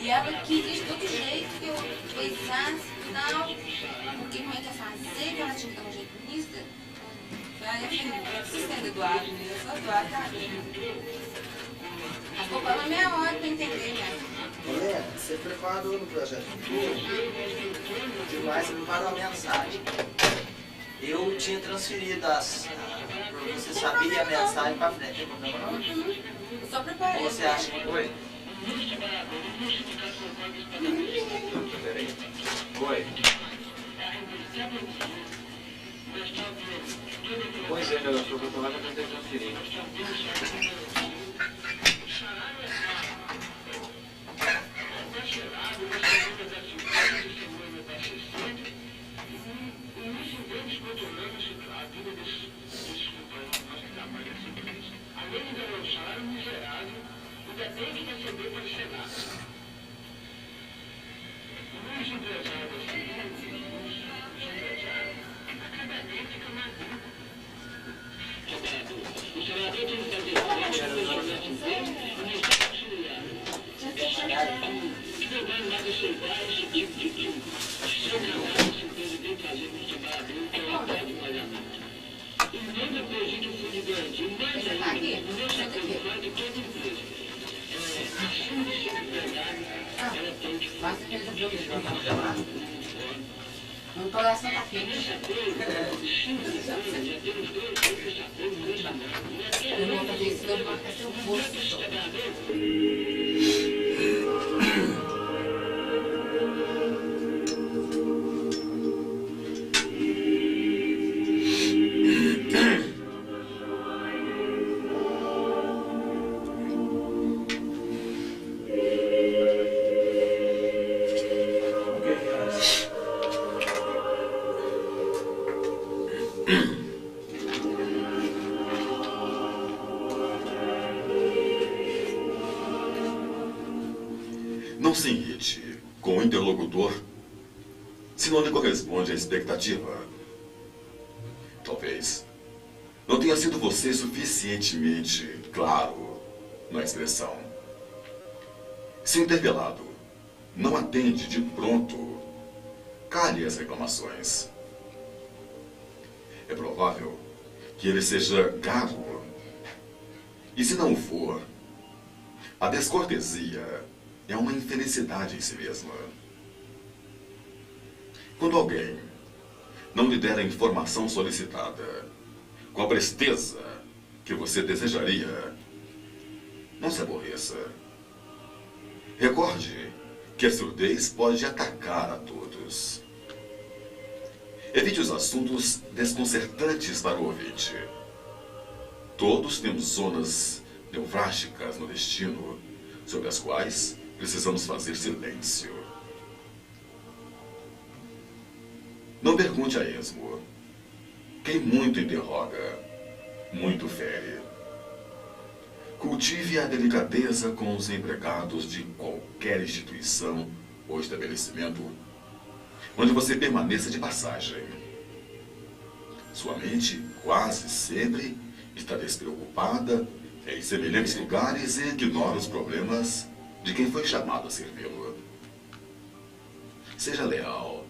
E ela quis de todo jeito que eu feisasse e tal, porque minha mãe quer fazer, que ela tinha que dar um jeito nisso. Aí eu falei, não precisa do Eduardo, eu sou Eduardo, tá? Mas vou falar meia hora pra entender, né? Helena, você preparou no projeto futuro demais, você me mandou uma mensagem. Eu tinha transferido você sabia a mensagem pra frente, tem problema não? Eu só preparei. Ou você acha que foi? Peraí. Foi. Pois é, eu sou doutorado, mas eu tenho que transferir. Não tô lá, só tá quente. Eu não vou fazer isso, não, porque vai ser um rosto. Não se irrite com o interlocutor se não lhe corresponde à expectativa. Talvez não tenha sido você suficientemente claro na expressão. Se o interpelado não atende de pronto, cale as reclamações. É provável que ele seja gago. E se não o for, a descortesia é uma infelicidade em si mesma. Quando alguém não lhe der a informação solicitada com a presteza que você desejaria, não se aborreça. Recorde que a surdez pode atacar a todos. Evite os assuntos desconcertantes para o ouvinte. Todos temos zonas nevrálgicas no destino sobre as quais precisamos fazer silêncio. Não pergunte a esmo. Quem muito interroga, muito fere. Cultive a delicadeza com os empregados de qualquer instituição ou estabelecimento onde você permaneça de passagem. Sua mente quase sempre está despreocupada em semelhantes lugares e ignora os problemas de quem foi chamado a servi-lo. Seja leal,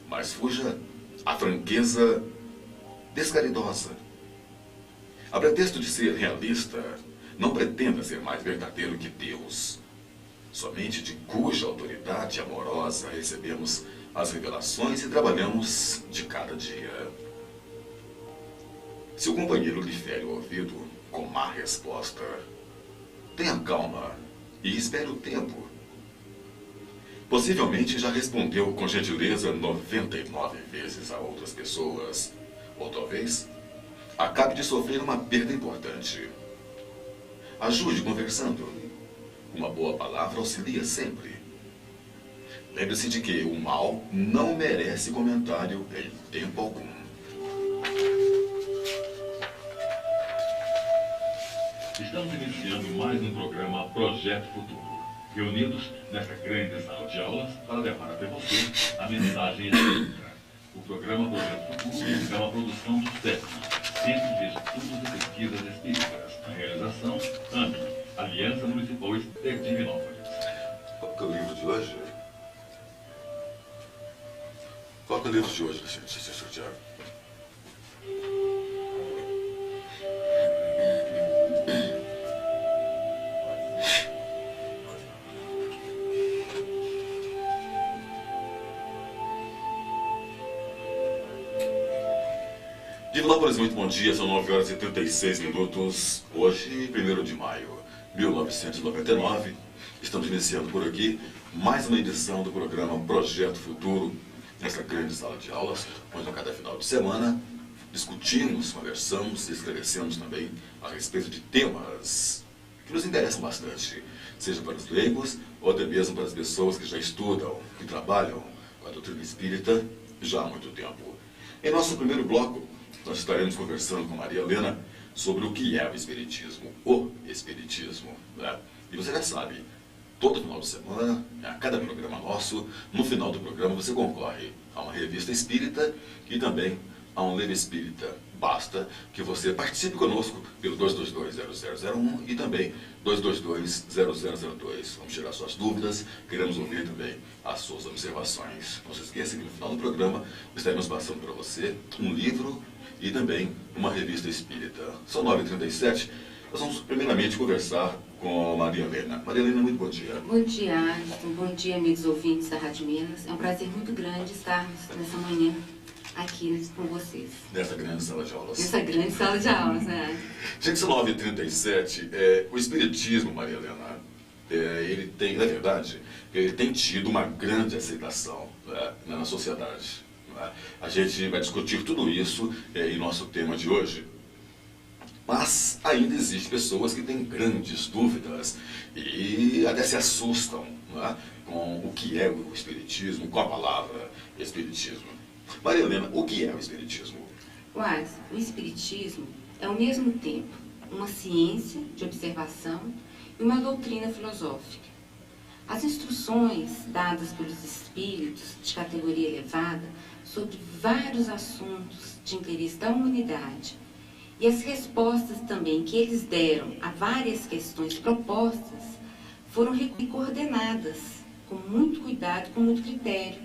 mas fuja à franqueza descaridosa. A pretexto de ser realista, não pretenda ser mais verdadeiro que Deus, somente de cuja autoridade amorosa recebemos as revelações e trabalhamos de cada dia. Se o companheiro lhe fere o ouvido com má resposta, tenha calma e espere o tempo. Possivelmente já respondeu com gentileza 99 vezes a outras pessoas, ou talvez acabe de sofrer uma perda importante. Ajude conversando. Uma boa palavra auxilia sempre. Lembre-se de que o mal não merece comentário em tempo algum. Estamos iniciando mais um programa Projeto Futuro, reunidos nesta grande sala de aulas para levar até você a mensagem espírita. O programa Projeto Futuro é uma produção do CESP, Centro de Estudos e Pesquisas Espíritas. A realização, AMI, Aliança Municipal de Divinópolis. Qual que é o livro de hoje? Qual que é o livro de hoje, Sr. Tiago? Divinópolis, muito bom dia, são 9 horas e 36 minutos, hoje, 1º de maio, 1999, estamos iniciando por aqui mais uma edição do programa Projeto Futuro, nessa grande sala de aulas, onde a cada final de semana discutimos, conversamos e esclarecemos também a respeito de temas que nos interessam bastante, seja para os leigos ou até mesmo para as pessoas que já estudam, que trabalham com a doutrina espírita já há muito tempo. Em nosso primeiro bloco, nós estaremos conversando com Maria Helena sobre o que é o Espiritismo, né? E você já sabe, todo final de semana, a cada programa nosso, no final do programa você concorre a uma revista espírita e também a um livro espírita. Basta que você participe conosco pelo 222-0001 e também 222-0002. Vamos tirar suas dúvidas, queremos ouvir também as suas observações. Não se esqueça que no final do programa estaremos passando para você um livro e também uma revista espírita. São 9h37, nós vamos primeiramente conversar com Maria Helena. Maria Helena, muito bom dia. Bom dia, Alisson. Bom dia, amigos ouvintes da Rádio Minas. É um prazer muito grande estarmos nessa manhã aqui com vocês. Nessa grande sala de aulas. Nessa grande sala de aulas, né? Gente, são 9h37, o Espiritismo, Maria Helena, ele tem, na verdade, ele tem tido uma grande aceitação, né, na sociedade. Né? A gente vai discutir tudo isso em nosso tema de hoje. Mas ainda existem pessoas que têm grandes dúvidas e até se assustam, né, com o que é o Espiritismo, com a palavra Espiritismo. Maria Helena, o que é o Espiritismo? O Espiritismo é ao mesmo tempo uma ciência de observação e uma doutrina filosófica. As instruções dadas pelos espíritos de categoria elevada sobre vários assuntos de interesse da humanidade e as respostas também que eles deram a várias questões propostas foram coordenadas com muito cuidado e com muito critério,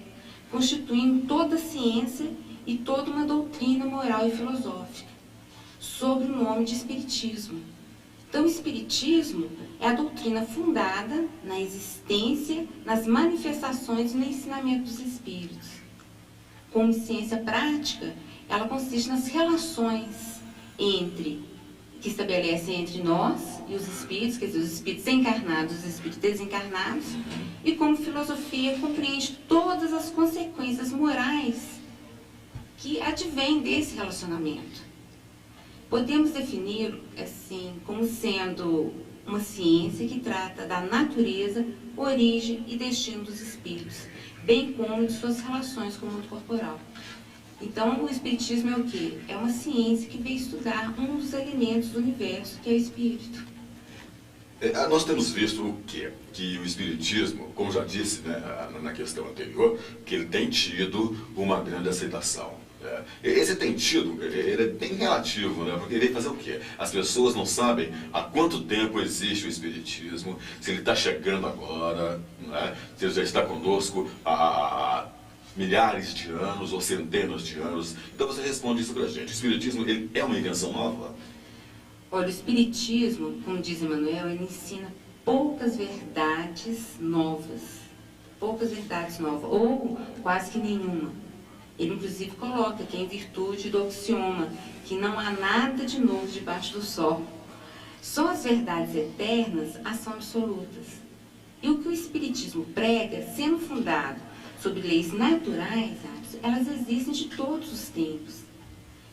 constituindo toda a ciência e toda uma doutrina moral e filosófica, sob o nome de Espiritismo. Então, o Espiritismo é a doutrina fundada na existência, nas manifestações e no ensinamento dos Espíritos. Como ciência prática, ela consiste nas relações que estabelecem entre nós e os espíritos, quer dizer, os espíritos encarnados e os espíritos desencarnados, e como filosofia compreende todas as consequências morais que advêm desse relacionamento. Podemos defini-lo assim como sendo uma ciência que trata da natureza, origem e destino dos espíritos, bem como de suas relações com o mundo corporal. Então, o Espiritismo é o quê? É uma ciência que veio estudar um dos elementos do universo, que é o espírito. Nós temos visto o quê? Que o Espiritismo, como já disse, né, na questão anterior, que ele tem tido uma grande aceitação. Esse tem tido, ele é bem relativo, né? Porque ele vem fazer o quê? As pessoas não sabem há quanto tempo existe o Espiritismo, se ele está chegando agora, né? Se ele já está conosco há milhares de anos ou centenas de anos. Então você responde isso para a gente. O Espiritismo, ele é uma invenção nova? Olha, o Espiritismo, como diz Emmanuel, ele ensina poucas verdades novas, ou quase que nenhuma. Ele, inclusive, coloca que é em virtude do axioma, que não há nada de novo debaixo do sol. Só as verdades eternas são absolutas. E o que o Espiritismo prega, sendo fundado sobre leis naturais, elas existem de todos os tempos.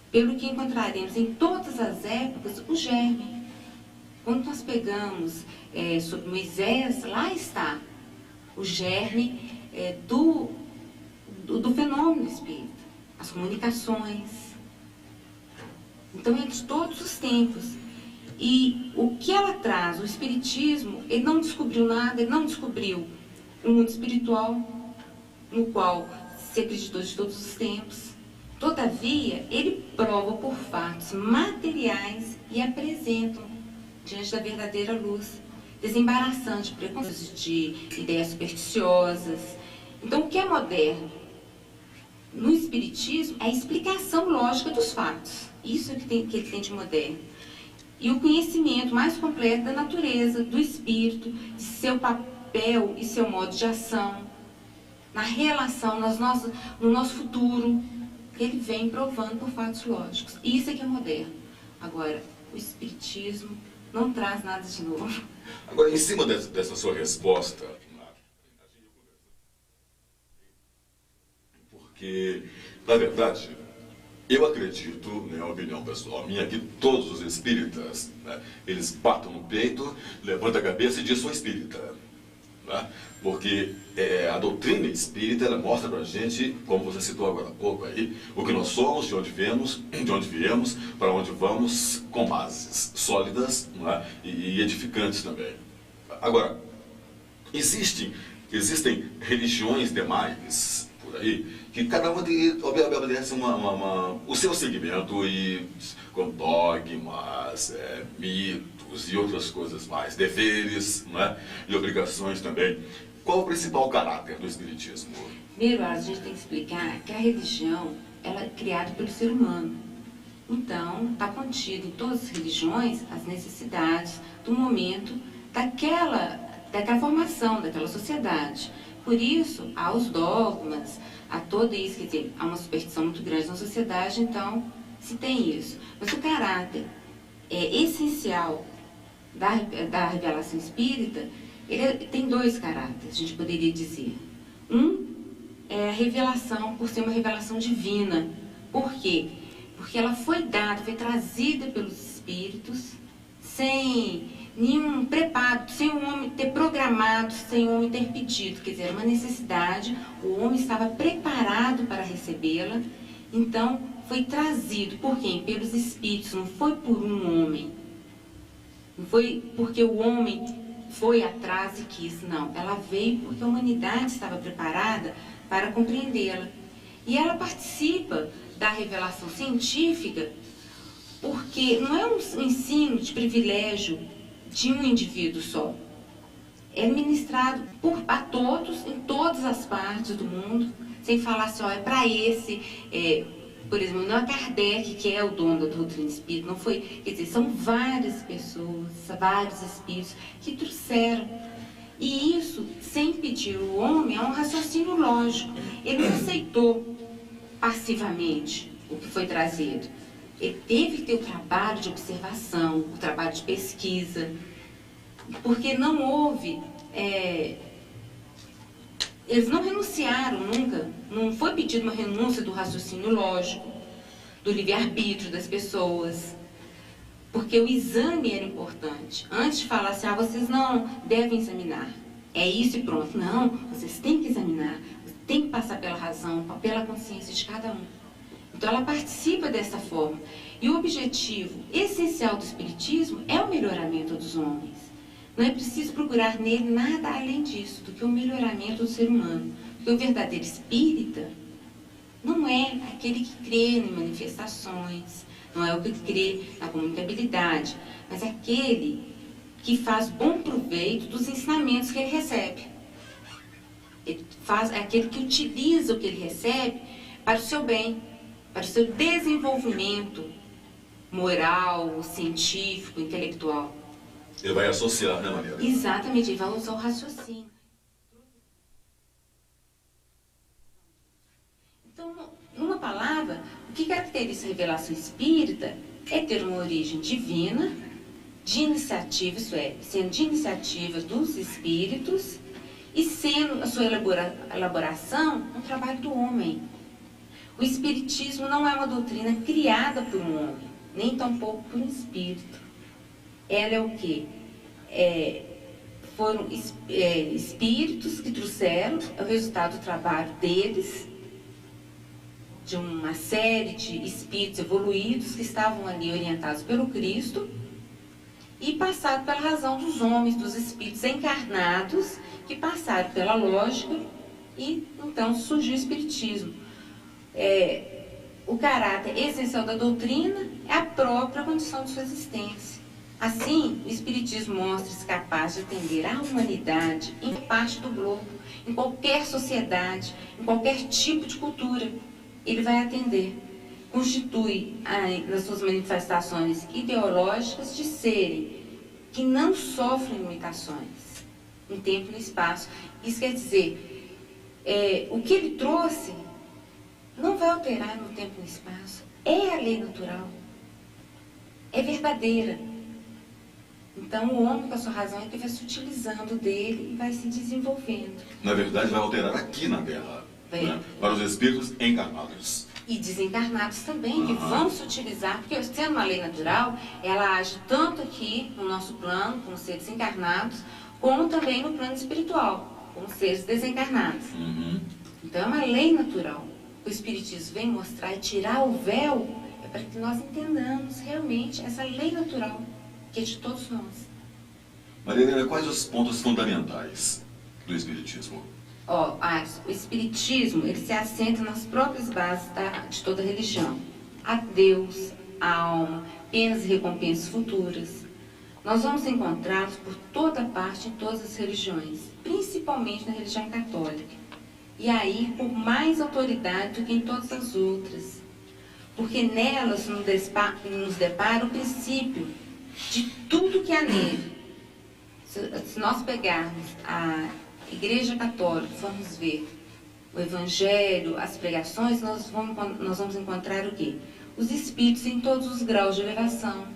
Pelo que encontraremos em todas as épocas o germe. Quando nós pegamos sobre Moisés, lá está o germe do fenômeno espírita, as comunicações. Então é de todos os tempos. E o que ela traz, o Espiritismo, ele não descobriu nada, ele não descobriu o mundo espiritual, no qual se acreditou de todos os tempos. Todavia, ele prova por fatos materiais e apresentam diante da verdadeira luz, desembaraçando de preconceitos, de ideias supersticiosas. Então, o que é moderno? No Espiritismo, é a explicação lógica dos fatos. Isso é que ele tem de moderno. E o conhecimento mais completo da natureza, do espírito, de seu papel e seu modo de ação, na relação, no nosso futuro, que ele vem provando por fatos lógicos. Isso é que é moderno. Agora, o Espiritismo não traz nada de novo. Agora, em cima dessa sua resposta, porque, na verdade, eu acredito, né, a opinião pessoal minha, que todos os espíritas, né, eles batem no peito, levantam a cabeça e dizem: sou espírita. Né? Porque a doutrina espírita, ela mostra pra gente, como você citou agora há pouco aí, o que nós somos, de onde viemos, para onde vamos, com bases sólidas, não é? E edificantes também. Agora, existem religiões demais por aí, que cada uma obedece o seu segmento, e com dogmas, mitos e outras coisas mais, deveres, não é? E obrigações também. Qual o principal caráter do Espiritismo? Primeiro, a gente tem que explicar que a religião ela é criada pelo ser humano. Então, está contido em todas as religiões as necessidades do momento daquela formação, daquela sociedade. Por isso, há os dogmas, há tudo isso, quer dizer, há uma superstição muito grande na sociedade, então se tem isso. Mas o caráter essencial da revelação espírita, ele tem dois caráteres, a gente poderia dizer. Um é a revelação, por ser uma revelação divina. Por quê? Porque ela foi dada, foi trazida pelos espíritos, sem nenhum preparo, sem o homem ter programado, sem o homem ter pedido. Quer dizer, era uma necessidade, o homem estava preparado para recebê-la, então foi trazido por quem? Pelos espíritos, não foi por um homem. Não foi porque o homem foi atrás e quis, não. Ela veio porque a humanidade estava preparada para compreendê-la. E ela participa da revelação científica porque não é um ensino de privilégio de um indivíduo só. É ministrado a todos, em todas as partes do mundo, sem falar assim, ó, é para esse... por exemplo, não é Kardec que é o dono da doutrina espírita, não foi, quer dizer, são várias pessoas, vários espíritos que trouxeram. E isso, sem pedir o homem, é um raciocínio lógico. Ele não aceitou passivamente o que foi trazido. Ele teve que ter o trabalho de observação, o trabalho de pesquisa, porque não houve... eles não renunciaram nunca, não foi pedido uma renúncia do raciocínio lógico, do livre-arbítrio das pessoas, porque o exame era importante. Antes de falar assim, vocês não devem examinar, é isso e pronto. Não, vocês têm que examinar, tem que passar pela razão, pela consciência de cada um. Então ela participa dessa forma. E o objetivo essencial do Espiritismo é o melhoramento dos homens. Não é preciso procurar nele nada além disso, do que o melhoramento do ser humano. Porque o verdadeiro espírita não é aquele que crê em manifestações, não é o que crê na comunicabilidade, mas é aquele que faz bom proveito dos ensinamentos que ele recebe. É aquele que utiliza o que ele recebe para o seu bem, para o seu desenvolvimento moral, científico, intelectual. Ele vai associar, né, Maria? Exatamente, ele vai usar o raciocínio. Então, numa palavra, o que caracteriza a revelação espírita é ter uma origem divina, de iniciativa, isso é, sendo de iniciativa dos espíritos e sendo a sua elaboração um trabalho do homem. O espiritismo não é uma doutrina criada por um homem, nem tampouco por um espírito. Ela é o quê? Foram espíritos que trouxeram, é o resultado do trabalho deles, de uma série de espíritos evoluídos que estavam ali orientados pelo Cristo e passaram pela razão dos homens, dos espíritos encarnados, que passaram pela lógica e então surgiu o espiritismo. O caráter essencial da doutrina é a própria condição de sua existência. Assim, o Espiritismo mostra-se capaz de atender à humanidade em parte do globo, em qualquer sociedade, em qualquer tipo de cultura. Ele vai atender. Constitui, nas suas manifestações ideológicas, de serem que não sofrem limitações em tempo e espaço. Isso quer dizer, o que ele trouxe não vai alterar no tempo e no espaço. É a lei natural. É verdadeira. Então, o homem, com a sua razão, é que vai se utilizando dele e vai se desenvolvendo. Na verdade, vai alterar aqui na Terra, né? Para os espíritos encarnados. E desencarnados também, que vão se utilizar, porque sendo uma lei natural, ela age tanto aqui no nosso plano, como seres encarnados, como também no plano espiritual, como seres desencarnados. Então, é uma lei natural. O Espiritismo vem mostrar e tirar o véu, é para que nós entendamos realmente essa lei natural, que é de todos nós. Maria Helena, quais os pontos fundamentais do Espiritismo? O Espiritismo, ele se assenta nas próprias bases de toda religião. A Deus, a alma, penas e recompensas futuras. Nós vamos encontrá-los por toda parte em todas as religiões, principalmente na religião católica. E aí, por mais autoridade do que em todas as outras. Porque nelas nos depara o princípio de tudo que há nele. Se nós pegarmos a Igreja Católica, formos ver o Evangelho, as pregações, nós vamos encontrar o quê? Os espíritos em todos os graus de elevação.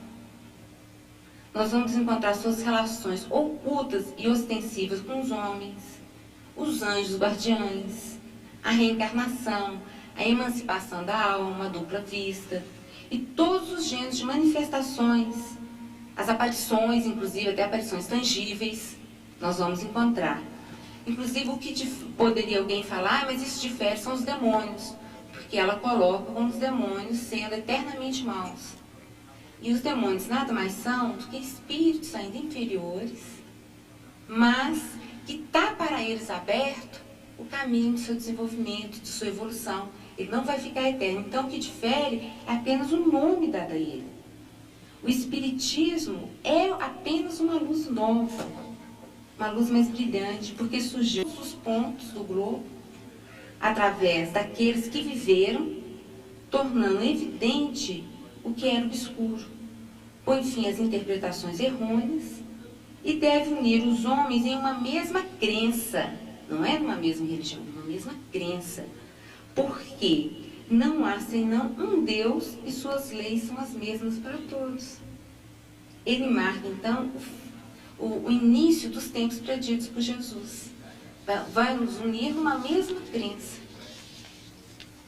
Nós vamos encontrar suas relações ocultas e ostensivas com os homens, os anjos guardiães, a reencarnação, a emancipação da alma, a dupla vista, e todos os gêneros de manifestações, as aparições, inclusive até aparições tangíveis, nós vamos encontrar. Inclusive, o que poderia alguém falar, mas isso difere, são os demônios, porque ela coloca como os demônios sendo eternamente maus. E os demônios nada mais são do que espíritos ainda inferiores, mas que está para eles aberto o caminho do seu desenvolvimento, de sua evolução. Ele não vai ficar eterno. Então, o que difere é apenas o nome dado a ele. O Espiritismo é apenas uma luz nova, uma luz mais brilhante, porque surgiu dos pontos do globo, através daqueles que viveram, tornando evidente o que era obscuro. Põe fim às interpretações errôneas e deve unir os homens em uma mesma crença. Não é numa mesma religião, uma mesma crença. Porque não há senão um Deus e suas leis são as mesmas para todos. Ele marca, então, o início dos tempos preditos por Jesus. Vai nos unir numa mesma crença.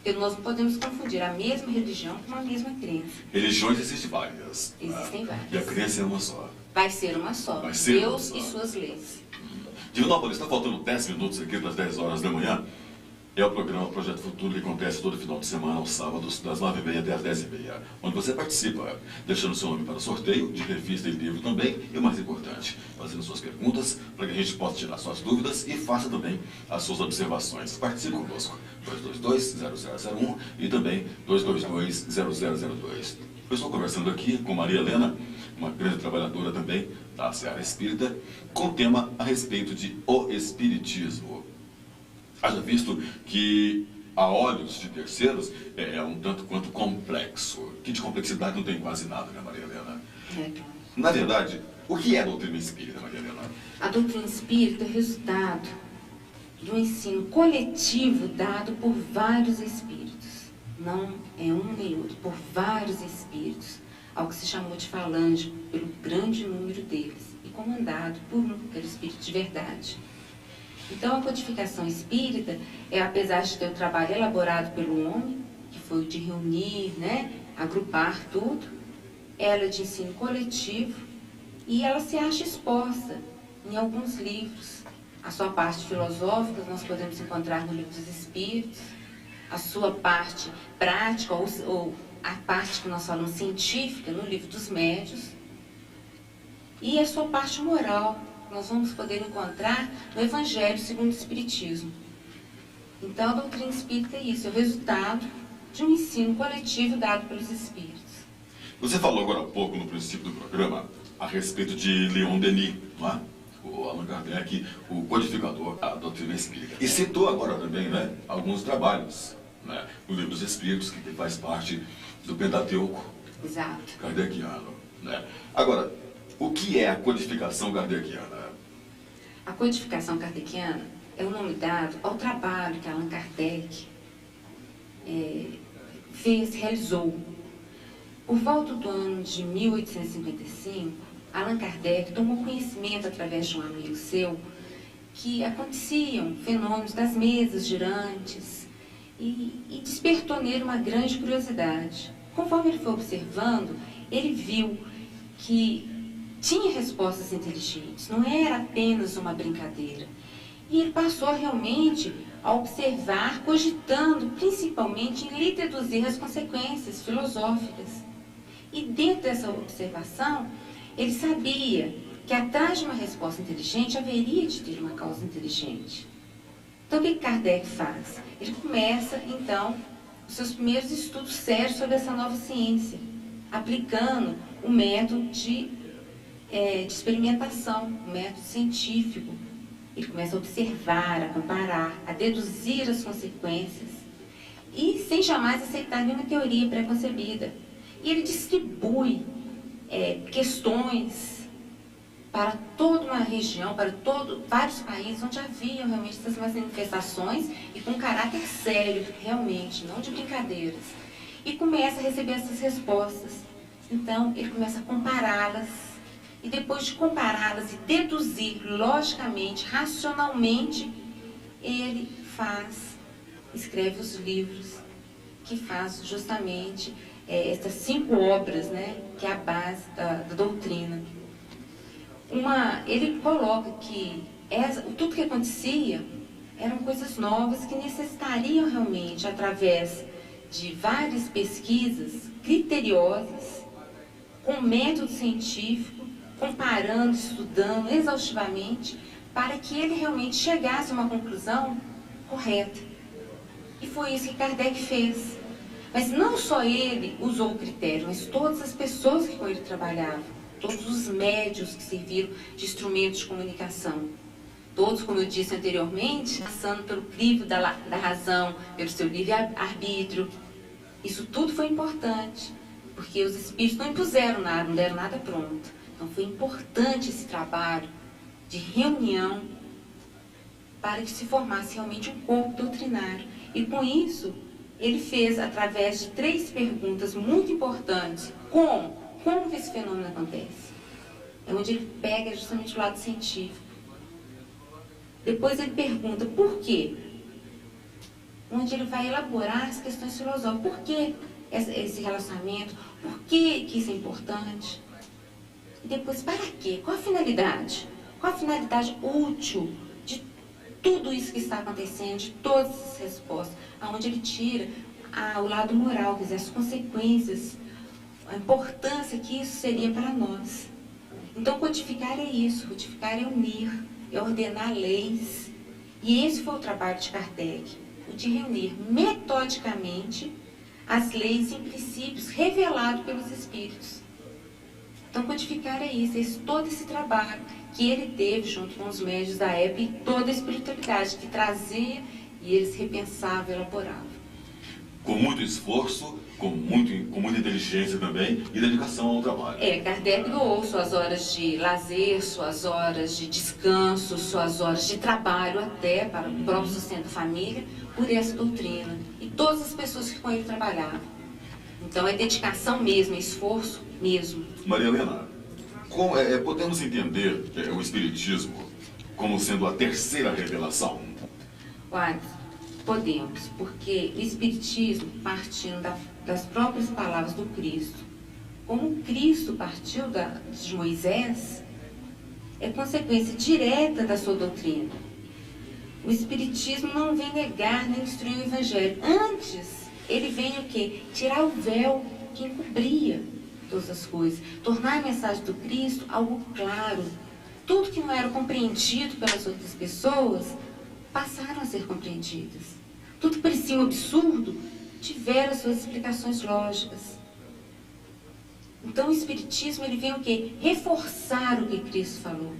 Porque nós não podemos confundir a mesma religião com uma mesma crença. Religiões existem várias. Existem várias. E a crença é uma só. Vai ser uma só. Vai ser Deus uma só. e suas leis. Divinópolis, está faltando 10 minutos aqui para as 10 horas da manhã. É o programa Projeto Futuro que acontece todo final de semana, aos sábados, das 9h30 até as 10h30, onde você participa, deixando seu nome para sorteio, de revista e livro também, e o mais importante, fazendo suas perguntas, para que a gente possa tirar suas dúvidas e faça também as suas observações. Participe conosco, 222-0001 e também 222-0002. Eu estou conversando aqui com Maria Helena, uma grande trabalhadora também da Seara Espírita, com o tema a respeito de o Espiritismo. Haja visto que, a olhos de terceiros, é um tanto quanto complexo, que de complexidade não tem quase nada, né, Maria Helena? Na verdade, o que é a doutrina espírita, Maria Helena? A doutrina espírita é o resultado de um ensino coletivo dado por vários espíritos. Não é um nem outro, por vários espíritos, ao que se chamou de falange, pelo grande número deles, e comandado por um, pelo espírito de verdade. Então, a codificação espírita apesar de ter o trabalho elaborado pelo homem, que foi o de reunir, né, agrupar tudo, ela é de ensino coletivo e ela se acha exposta em alguns livros. A sua parte filosófica nós podemos encontrar no Livro dos Espíritos, a sua parte prática ou a parte que nós falamos científica no Livro dos Médiuns e a sua parte moral nós vamos poder encontrar no Evangelho segundo o Espiritismo. Então, a doutrina espírita é isso, é o resultado de um ensino coletivo dado pelos espíritos. Você falou agora há pouco, no princípio do programa, a respeito de Leon Denis, não é? O Allan Kardec, o codificador da doutrina espírita. E citou agora também, né, alguns trabalhos, né, o Livro dos Espíritos, que faz parte do Pentateuco kardeciano. Né? Agora, o que é a codificação kardeciana? A codificação kardeciana é o nome dado ao trabalho que Allan Kardec realizou. Por volta do ano de 1855, Allan Kardec tomou conhecimento através de um amigo seu que aconteciam fenômenos das mesas girantes e despertou nele uma grande curiosidade. Conforme ele foi observando, ele viu que tinha respostas inteligentes, não era apenas uma brincadeira. E ele passou realmente a observar, cogitando principalmente em lhe deduzir as consequências filosóficas. E dentro dessa observação, ele sabia que atrás de uma resposta inteligente haveria de ter uma causa inteligente. Então, o que Kardec faz? Ele começa, então, os seus primeiros estudos sérios sobre essa nova ciência, aplicando o método de experimentação, o método científico. Ele começa a observar, a comparar, a deduzir as consequências e sem jamais aceitar nenhuma teoria preconcebida. E ele distribui questões para toda uma região, para vários países onde haviam realmente essas manifestações e com caráter sério, realmente, não de brincadeiras. E começa a receber essas respostas. Então, ele começa a compará-las. E depois de compará-las e deduzir logicamente, racionalmente, ele escreve os livros que faz justamente essas 5 obras, né, que é a base da doutrina. Ele coloca que tudo que acontecia eram coisas novas que necessitariam realmente, através de várias pesquisas criteriosas, com método científico, comparando, estudando exaustivamente, para que ele realmente chegasse a uma conclusão correta. E foi isso que Kardec fez. Mas não só ele usou o critério, mas todas as pessoas que com ele trabalhavam, todos os médios que serviram de instrumentos de comunicação. Todos, como eu disse anteriormente, passando pelo crivo da razão, pelo seu livre-arbítrio. Isso tudo foi importante, porque os espíritos não impuseram nada, não deram nada pronto. Então foi importante esse trabalho de reunião para que se formasse realmente um corpo doutrinário. E com isso, ele fez, através de 3 perguntas muito importantes, como que esse fenômeno acontece? É onde ele pega justamente o lado científico. Depois ele pergunta por quê? Onde ele vai elaborar as questões filosóficas. Por que esse relacionamento? Por que isso é importante? E depois, para quê? Qual a finalidade? Qual a finalidade útil de tudo isso que está acontecendo, de todas essas respostas? Onde ele tira o lado moral, quer dizer, as consequências, a importância que isso seria para nós. Então, codificar é isso, codificar é unir, é ordenar leis. E esse foi o trabalho de Kardec, o de reunir metodicamente as leis e princípios revelados pelos Espíritos. Então, codificar é isso, todo esse trabalho que ele teve junto com os médios da época e toda a espiritualidade que trazia e eles repensavam, elaboravam. Com muito esforço, com muita inteligência também e dedicação ao trabalho. Kardec doou suas horas de lazer, suas horas de descanso, suas horas de trabalho até para o próprio sustento da família, por essa doutrina. E todas as pessoas que com ele trabalhavam. Então é dedicação mesmo, é esforço mesmo. Maria Helena, podemos entender o Espiritismo como sendo a terceira revelação? Podemos, porque o Espiritismo, partindo das próprias palavras do Cristo, como Cristo partiu de Moisés, é consequência direta da sua doutrina. O Espiritismo não vem negar nem destruir o Evangelho. Antes, ele vem o quê? Tirar o véu que encobria todas as coisas. Tornar a mensagem do Cristo algo claro. Tudo que não era compreendido pelas outras pessoas, passaram a ser compreendidas. Tudo que parecia um absurdo, tiveram suas explicações lógicas. Então o Espiritismo, ele vem o quê? Reforçar o que Cristo falou.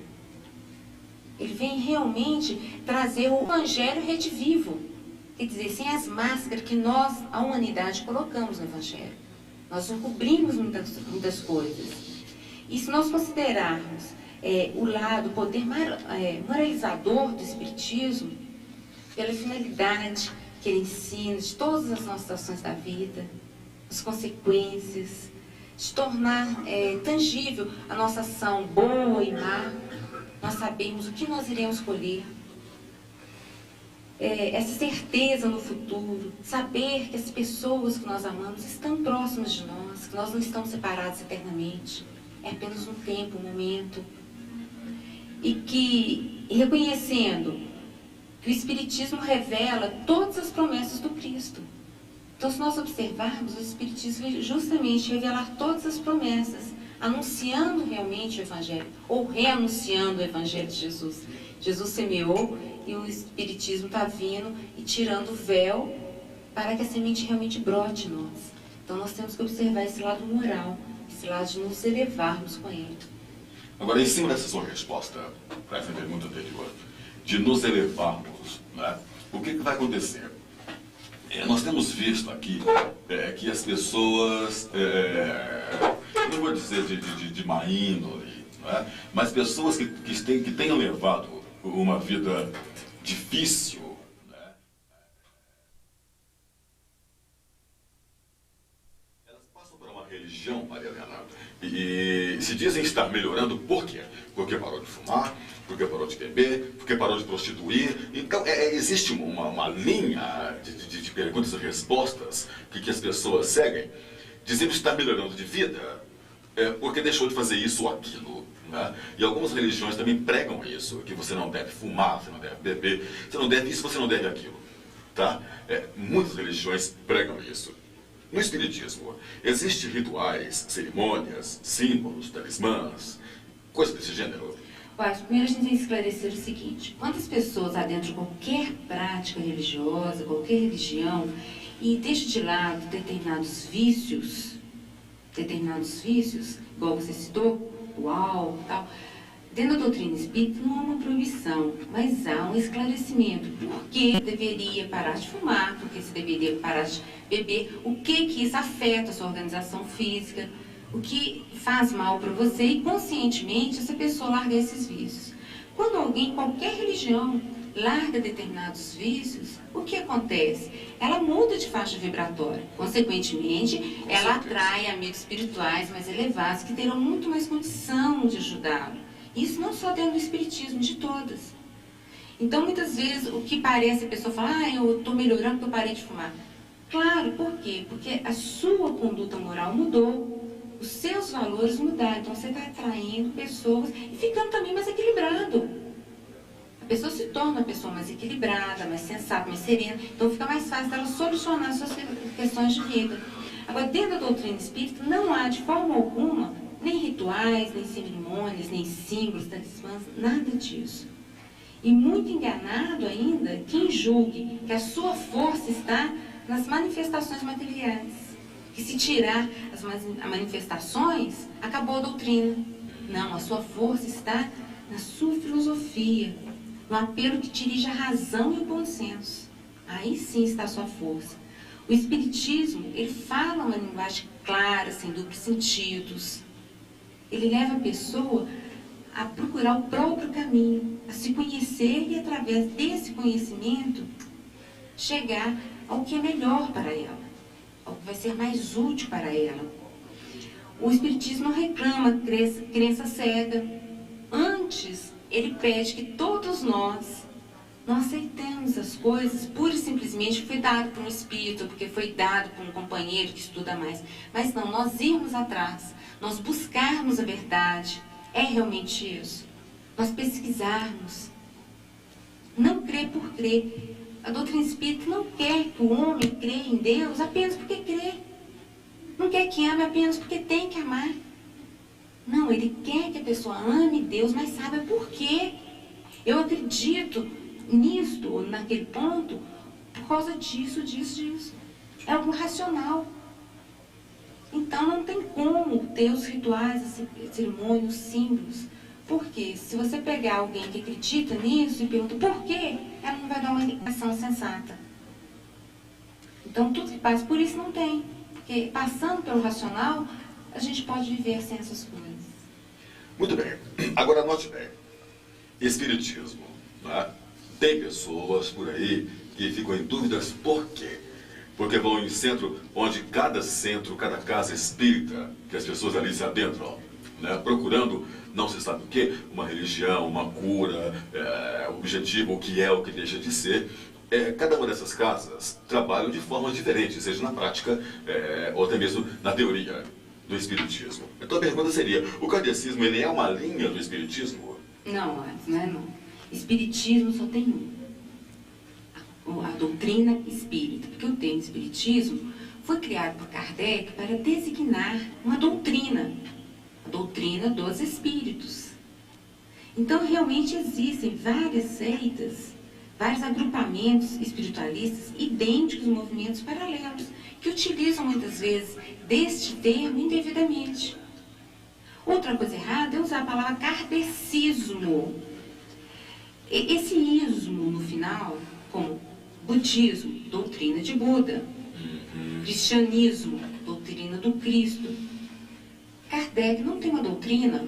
Ele vem realmente trazer o Evangelho redivivo. Quer dizer, sem as máscaras que nós, a humanidade, colocamos no Evangelho. Nós encobrimos muitas coisas. E se nós considerarmos o lado, o poder moralizador do Espiritismo, pela finalidade que ele ensina de todas as nossas ações da vida, as consequências, de tornar tangível a nossa ação boa e má, nós sabemos o que nós iremos colher. Essa certeza no futuro, saber que as pessoas que nós amamos estão próximas de nós, que nós não estamos separados eternamente, é apenas um tempo, um momento. E que, reconhecendo que o Espiritismo revela todas as promessas do Cristo. Então, se nós observarmos, o Espiritismo vai justamente revelar todas as promessas, anunciando realmente o Evangelho, ou reanunciando o Evangelho de Jesus. Jesus semeou e o Espiritismo está vindo e tirando o véu para que a semente realmente brote em nós. Então, nós temos que observar esse lado moral, esse lado de nos elevarmos com ele. Agora, em cima dessa sua resposta, para essa pergunta anterior, de nos elevarmos, né? O que vai acontecer? Nós temos visto aqui que as pessoas, não vou dizer de má índole, né? Mas pessoas que tenham levado uma vida difícil, né? Elas passam por uma religião, Maria Helena, e se dizem estar melhorando. Por quê? Porque parou de fumar, porque parou de beber, porque parou de prostituir. Então, existe uma linha de perguntas e respostas que as pessoas seguem, dizendo que está melhorando de vida porque deixou de fazer isso ou aquilo. Né? E algumas religiões também pregam isso, que você não deve fumar, você não deve beber, você não deve isso, você não deve aquilo. Tá? Muitas religiões pregam isso. No Espiritismo, existem rituais, cerimônias, símbolos, talismãs, coisas desse gênero? Primeiro a gente tem que esclarecer o seguinte: quantas pessoas adentram de qualquer prática religiosa, qualquer religião, e deixam de lado determinados vícios, igual você citou, o álcool e tal, dentro da doutrina espírita não há uma proibição, mas há um esclarecimento. Por que deveria parar de fumar, por que você deveria parar de beber, o que isso afeta a sua organização física, o que faz mal para você, e conscientemente essa pessoa larga esses vícios. Quando alguém, qualquer religião, larga determinados vícios, o que acontece? Ela muda de faixa vibratória. Consequentemente, ela atrai amigos espirituais mais elevados que terão muito mais condição de ajudá-lo. Isso não só dentro do Espiritismo, de todas. Então, muitas vezes, o que parece, a pessoa fala, eu estou melhorando porque eu parei de fumar. Claro, por quê? Porque a sua conduta moral mudou. Os seus valores mudaram, então você está atraindo pessoas e ficando também mais equilibrado. A pessoa se torna uma pessoa mais equilibrada, mais sensata, mais serena, então fica mais fácil dela solucionar suas questões de vida. Agora, dentro da doutrina espírita, não há de forma alguma nem rituais, nem cerimônias, nem símbolos, talismãs, nada disso. E muito enganado ainda quem julgue que a sua força está nas manifestações materiais. Que se tirar as manifestações, acabou a doutrina. Não, a sua força está na sua filosofia, no apelo que dirige a razão e o bom senso. Aí sim está a sua força. O Espiritismo, ele fala uma linguagem clara, sem duplos sentidos. Ele leva a pessoa a procurar o próprio caminho, a se conhecer e, através desse conhecimento, chegar ao que é melhor para ela, ao que vai ser mais útil para ela. O Espiritismo não reclama crença cega. Antes, ele pede que todos nós não aceitemos as coisas pura e simplesmente porque foi dado por um espírito, porque foi dado por um companheiro que estuda mais. Mas não, nós irmos atrás, nós buscarmos a verdade. É realmente isso? Nós pesquisarmos. Não crer por crer. A doutrina espírita não quer que o homem creia em Deus apenas porque crê. Não quer que ame apenas porque tem que amar. Não, ele quer que a pessoa ame Deus, mas saiba por quê. Eu acredito nisto, ou naquele ponto, por causa disso. É algo racional. Então não tem como ter os rituais, as cerimônias, os símbolos. Porque se você pegar alguém que acredita nisso e pergunta por quê, ela não vai dar uma explicação sensata. Então tudo que passa por isso não tem. Porque passando pelo racional, a gente pode viver sem essas coisas. Muito bem. Agora note bem. Espiritismo. Né? Tem pessoas por aí que ficam em dúvidas por quê. Porque vão em centro onde cada centro, cada casa espírita, que as pessoas ali se adentram, né? Procurando, não se sabe o quê, uma religião, uma cura, objetivo, o que é, o que deixa de ser. Cada uma dessas casas trabalham de forma diferente, seja na prática ou até mesmo na teoria do espiritismo. Então a pergunta seria, o kardecismo ele é uma linha do espiritismo? Não, não é não. Espiritismo só tem um. A doutrina espírita, porque o termo espiritismo foi criado por Kardec para designar uma doutrina, a doutrina dos espíritos. Então, realmente existem várias seitas, vários agrupamentos espiritualistas idênticos, movimentos paralelos, que utilizam muitas vezes deste termo indevidamente. Outra coisa errada é usar a palavra kardecismo. Esse ismo no final, como budismo, doutrina de Buda. Cristianismo, doutrina do Cristo. Kardec não tem uma doutrina,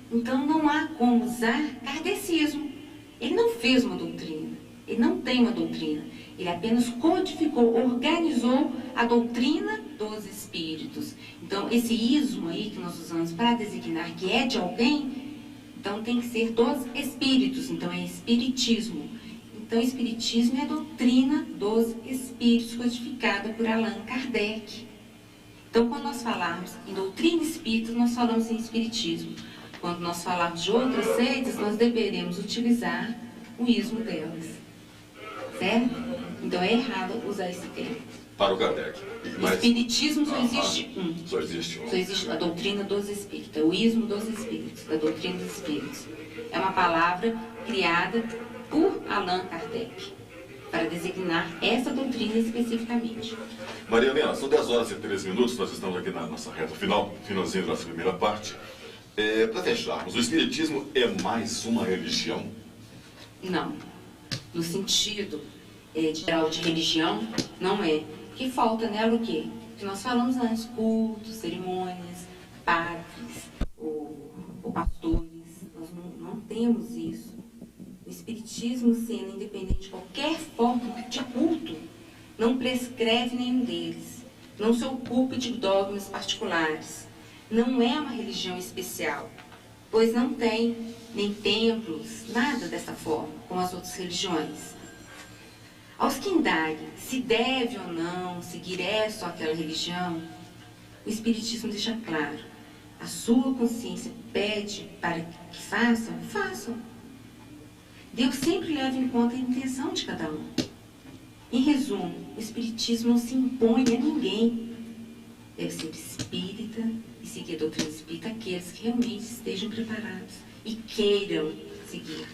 então não há como usar kardecismo. Ele não fez uma doutrina, ele não tem uma doutrina. Ele apenas codificou, organizou a doutrina dos espíritos. Então, esse ismo aí que nós usamos para designar que é de alguém, então tem que ser dos espíritos, então é espiritismo. Então, o espiritismo é a doutrina dos espíritos, codificada por Allan Kardec. Então, quando nós falarmos em doutrina espírita, nós falamos em espiritismo. Quando nós falarmos de outras seitas, nós deveremos utilizar o ismo delas. Certo? Então, é errado usar esse termo. Para o Kardec. Mas, espiritismo só existe um. Só existe um. Só existe a doutrina dos espíritos, o ismo dos espíritos, da doutrina dos espíritos. É uma palavra criada por Allan Kardec, para designar essa doutrina especificamente. Maria Helena, são 10 horas e 13 minutos, nós estamos aqui na nossa reta final, finalzinho da nossa primeira parte. Para fecharmos, o espiritismo é mais uma religião? Não. No sentido geral de religião, não é. Porque falta nela o quê? Que nós falamos antes, cultos, cerimônias, padres, ou pastores. Nós não temos isso. O espiritismo, sendo independente de qualquer forma de culto, não prescreve nenhum deles, não se ocupa de dogmas particulares, não é uma religião especial, pois não tem nem templos, nada dessa forma, como as outras religiões. Aos que indaguem se deve ou não seguir essa ou aquela religião, o espiritismo deixa claro, a sua consciência pede para que façam, façam. Deus sempre leva em conta a intenção de cada um. Em resumo, o espiritismo não se impõe a ninguém. Deve ser espírita e seguir a doutrina espírita aqueles que realmente estejam preparados e queiram seguir.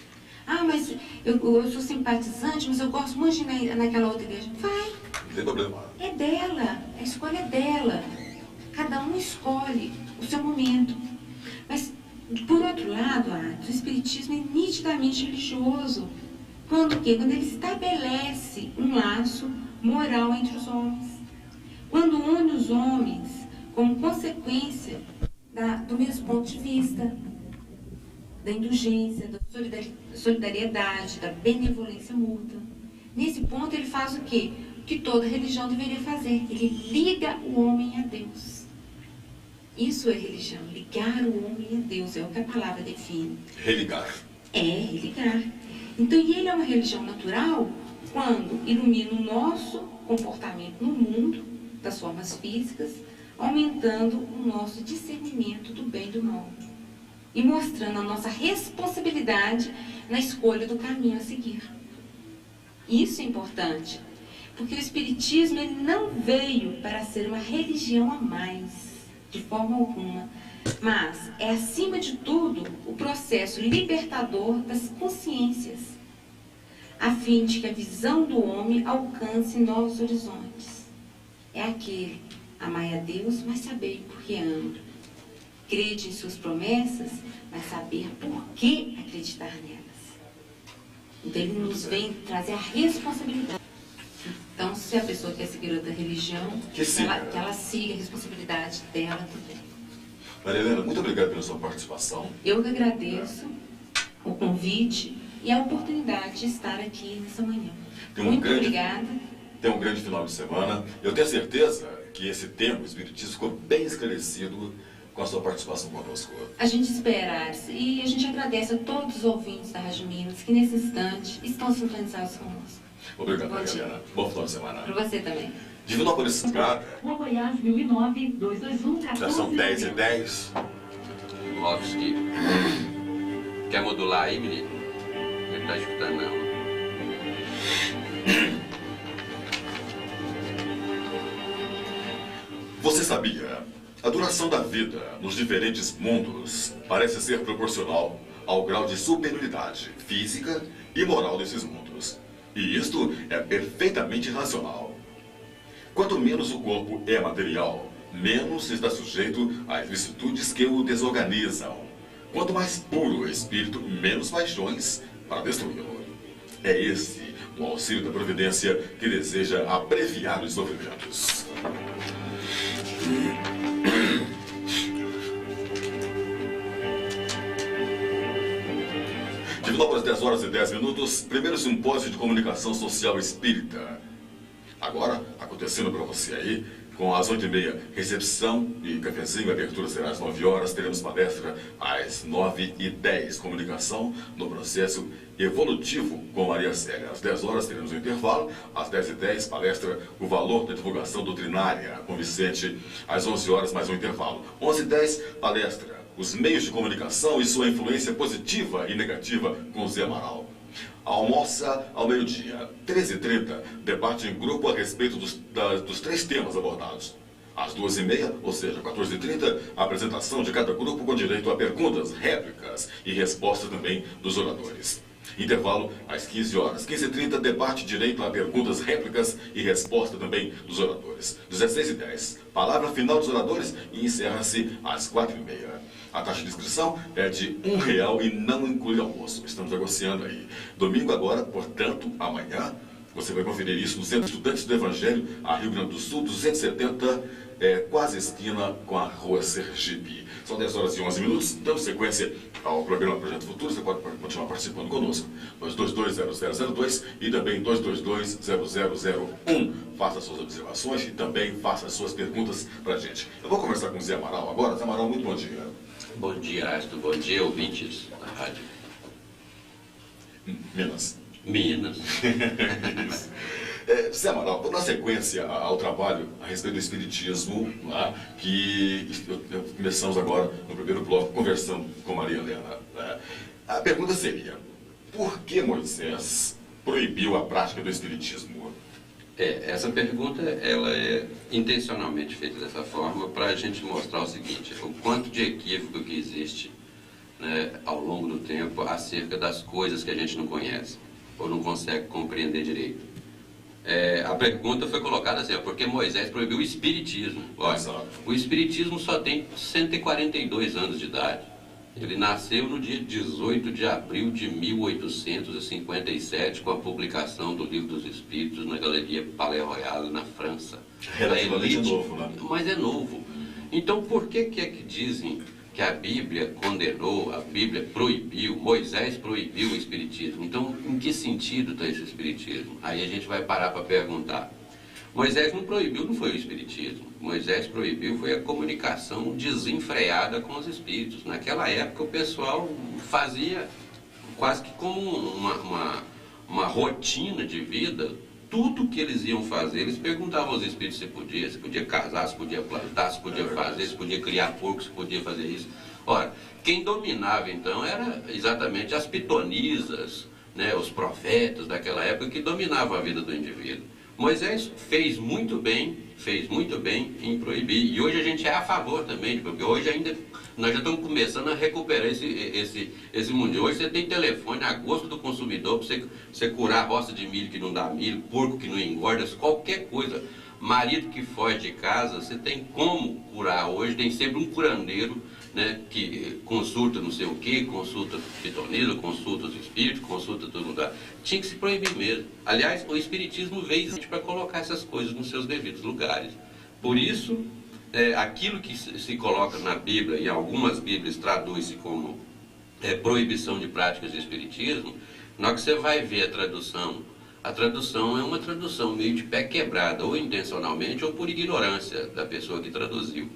Ah, mas eu sou simpatizante, mas eu gosto muito de ir naquela outra igreja. Vai. Não tem problema. É dela, a escolha é dela. Cada um escolhe o seu momento. Mas por outro lado, o espiritismo é nitidamente religioso. Quando o quê? Quando ele estabelece um laço moral entre os homens. Quando une os homens como consequência do mesmo ponto de vista, da indulgência, da solidariedade, da benevolência mútua. Nesse ponto ele faz o quê? O que toda religião deveria fazer. Ele liga o homem a Deus. Isso é religião, ligar o homem a Deus, é o que a palavra define. Religar. Religar. Então, e ele é uma religião natural quando ilumina o nosso comportamento no mundo, das formas físicas, aumentando o nosso discernimento do bem e do mal. E mostrando a nossa responsabilidade na escolha do caminho a seguir. Isso é importante, porque o espiritismo ele não veio para ser uma religião a mais, de forma alguma, mas é, acima de tudo, o processo libertador das consciências, a fim de que a visão do homem alcance novos horizontes. É aquele Amai a Deus, mas sabei por que ama. Crede em suas promessas, mas saber por que acreditar nelas. Então ele nos vem trazer a responsabilidade. Então, se a pessoa quer seguir outra religião, que ela siga a responsabilidade dela também. Maria Helena, muito obrigado pela sua participação. Eu que agradeço o convite e a oportunidade de estar aqui nessa manhã. Muito obrigada. Tenha um grande final de semana. Eu tenho certeza que esse tema, o Espiritismo, ficou bem esclarecido com a sua participação conosco. A gente espera, Arce, e a gente agradece a todos os ouvintes da Rádio Minas que nesse instante estão sintonizados conosco. Obrigado, Maria Helena. Bom final de semana. Para você também. Divinópolis, Rua Goiás, 1009, 221, 14. Já são 10h10. Lovski. Quer modular aí, menino? Ele tá escutando, não. Você sabia? A duração da vida nos diferentes mundos parece ser proporcional ao grau de superioridade física e moral desses mundos. E isto é perfeitamente racional. Quanto menos o corpo é material, menos está sujeito às vicissitudes que o desorganizam. Quanto mais puro o espírito, menos paixões para destruí-lo. É esse o auxílio da providência que deseja abreviar os sofrimentos. Divinópolis, 10h10, primeiro simpósio de comunicação social espírita. Agora, acontecendo para você aí, com às 8h30, recepção e cafezinho, abertura será às 9 horas, teremos palestra às 9h10, comunicação no processo evolutivo com Maria Célia. Às 10 horas teremos um intervalo, às 10h10, palestra O Valor da Divulgação Doutrinária com Vicente, às 11 horas mais um intervalo. 11h10, palestra Os Meios de Comunicação e Sua Influência Positiva e Negativa com Zé Amaral. Almoça ao meio-dia, 13h30, debate em grupo a respeito dos 3 temas abordados. Às 2h30, ou seja, 14h30, a apresentação de cada grupo com direito a perguntas, réplicas e respostas também dos oradores. Intervalo às 15 horas. 15h30, debate, direito a perguntas, réplicas e resposta também dos oradores. 16h10, palavra final dos oradores e encerra-se às 4h30. A taxa de inscrição é de R$1 e não inclui almoço. Estamos negociando aí. Domingo agora, portanto, amanhã, você vai conferir isso no Centro de Estudantes do Evangelho, a Rio Grande do Sul, 270, quase esquina com a Rua Sergipe. São 10h11, dando sequência ao programa Projeto Futuro. Você pode continuar participando conosco. 222-0002 e também 222-0001. Faça suas observações e também faça suas perguntas para a gente. Eu vou conversar com o Zé Amaral agora. Zé Amaral, muito bom dia. Bom dia, Astro. Bom dia, ouvintes da rádio. Minas. Zé Amaral, na sequência ao trabalho a respeito do Espiritismo, né, que começamos agora no primeiro bloco conversando com Maria Helena. Né, a pergunta seria, por que Moisés proibiu a prática do Espiritismo? Essa pergunta ela é intencionalmente feita dessa forma para a gente mostrar o seguinte, o quanto de equívoco que existe, né, ao longo do tempo acerca das coisas que a gente não conhece ou não consegue compreender direito. A pergunta foi colocada assim, porque Moisés proibiu o Espiritismo. Olha, o Espiritismo só tem 142 anos de idade. Ele nasceu no dia 18 de abril de 1857, com a publicação do Livro dos Espíritos na Galeria Palais Royal, na França. Relativamente novo, né? Mas é novo. Então, por que é que dizem que a Bíblia condenou, a Bíblia proibiu, Moisés proibiu o Espiritismo? Então, em que sentido está esse Espiritismo? Aí a gente vai parar para perguntar. Moisés não proibiu, não foi o Espiritismo. Moisés proibiu, foi a comunicação desenfreada com os Espíritos. Naquela época o pessoal fazia quase que como uma rotina de vida. Tudo que eles iam fazer, eles perguntavam aos Espíritos se podia casar, se podia plantar, se podia fazer, se podia criar porco, se podia fazer isso. Ora, quem dominava então era exatamente as pitonisas, né, os profetas daquela época que dominavam a vida do indivíduo. Moisés fez muito bem em proibir. E hoje a gente é a favor também, porque hoje ainda nós já estamos começando a recuperar esse mundo. Hoje você tem telefone a gosto do consumidor para você curar roça de milho que não dá milho, porco que não engorda, qualquer coisa. Marido que foge de casa, você tem como curar hoje, tem sempre um curandeiro, né, que consulta não sei o que, consulta pitonisa, consulta os espíritos, consulta todo lugar. Tinha que se proibir mesmo. Aliás, o espiritismo veio para colocar essas coisas nos seus devidos lugares. Por isso, aquilo que se coloca na Bíblia, e algumas Bíblias traduz-se como proibição de práticas de espiritismo, na hora que você vai ver a tradução é uma tradução meio de pé quebrada, ou intencionalmente ou por ignorância da pessoa que traduziu.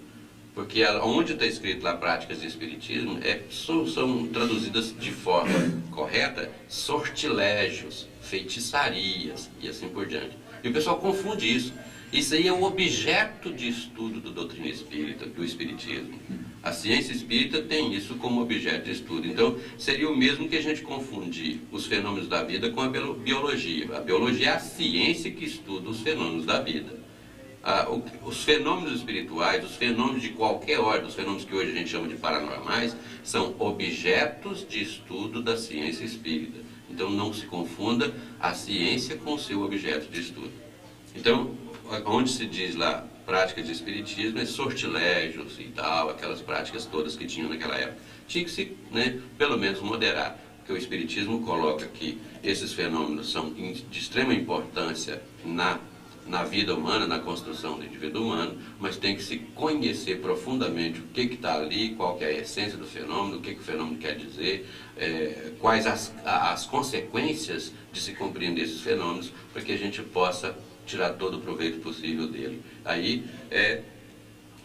Porque onde está escrito lá práticas de espiritismo, são traduzidas de forma correta sortilégios, feitiçarias e assim por diante. E o pessoal confunde isso. Isso aí é o objeto de estudo da doutrina espírita, do espiritismo. A ciência espírita tem isso como objeto de estudo. Então, seria o mesmo que a gente confundir os fenômenos da vida com a biologia. A biologia é a ciência que estuda os fenômenos da vida. Os fenômenos espirituais, os fenômenos de qualquer ordem, os fenômenos que hoje a gente chama de paranormais, são objetos de estudo da ciência espírita. Então, não se confunda a ciência com o seu objeto de estudo. Então, onde se diz lá prática de espiritismo, é sortilégios e tal, aquelas práticas todas que tinham naquela época. Tinha que se, pelo menos, moderar, porque o espiritismo coloca que esses fenômenos são de extrema importância na vida humana, na construção do indivíduo humano, mas tem que se conhecer profundamente o que está ali, qual que é a essência do fenômeno, o que o fenômeno quer dizer, quais as consequências de se compreender esses fenômenos, para que a gente possa tirar todo o proveito possível dele. Aí